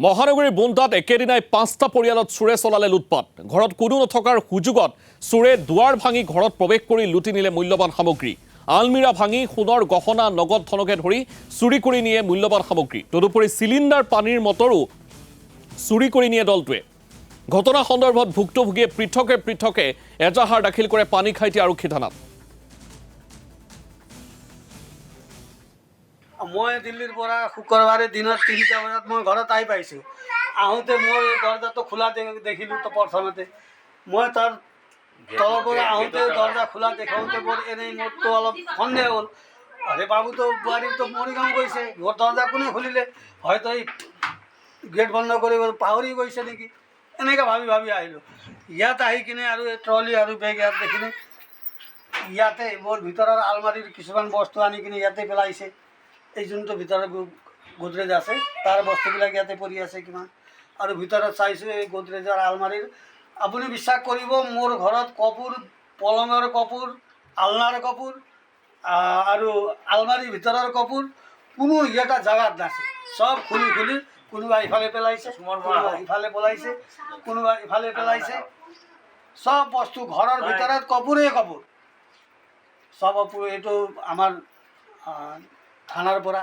মহানগৰীৰ বুন্দাত একেদিনাই ৫টা পৰিয়ালত চোৰে চলালে লুটপাট। ঘৰত কোনো নথকাৰ সুযোগত চোৰে দুৱাৰ ভাঙি ঘৰত প্ৰৱেশ কৰি লুটি নিলে মূল্যৱান সামগ্ৰী। আলমিৰা ভাঙি সোণৰ গহনা নগদ ধনকে ধৰি চুৰি কৰি নিয়ে মূল্যৱান সামগ্ৰী। তদুপৰি চিলিণ্ডাৰ পানীৰ মটৰো চুৰি কৰি নিয়ে দলটোৱে। ঘটনা সন্দৰ্ভত ভুক্তভোগীয়ে পৃথকে এজাহাৰ দাখিল কৰে পানীখাইটি আৰক্ষী থানাত। মই দিল্লীৰ পৰা শুক্ৰবাৰে দিনত ৩টা বজাত মই ঘৰত আহি পাইছোঁ। আহোঁতে মোৰ দৰ্জাটো খোলা দেখিলোঁ। তো প্ৰথমতে মই তাৰ তলৰ পৰা আহোঁতে দৰ্জা খোলা দেখাওঁতে মোৰ এনেই মোৰতো অলপ সন্দেহ হ'ল। আৰে বাবুতো বোৱাৰীতো মৰিগাঁও গৈছে, মোৰ দৰ্জা কোনে খুলিলে? হয়তো এই গেট বন্ধ কৰিব পাহৰি গৈছে নেকি, এনেকৈ ভাবি আহিলোঁ। ইয়াত আহি কিনে আৰু এই ট্ৰলি আৰু বেগ ইয়াত দেখিলোঁ। ইয়াতে মোৰ ভিতৰৰ আলমাৰীৰ কিছুমান বস্তু আনি কিনে ইয়াতে পেলাইছে। এই যোনটো ভিতৰত গোদৰেজ আছে তাৰ বস্তুবিলাক ইয়াতে পৰি আছে কিমান। আৰু ভিতৰত চাইছোঁ এই গোদৰেজৰ আলমাৰীৰ, আপুনি বিশ্বাস কৰিব মোৰ ঘৰত কাপোৰ, পলঙৰ কাপোৰ, আলনাৰ কাপোৰ আৰু আলমাৰীৰ ভিতৰৰ কাপোৰ কোনো এটা জেগাত নাছিল। চব খুলি কোনোবা ইফালে পেলাইছে, কোনোবা ইফালে পেলাইছে, কোনোবা ইফালে পেলাইছে। সব বস্তু ঘৰৰ ভিতৰত কাপোৰেই কাপোৰ। সব এইটো আমাৰ থানাৰ পৰা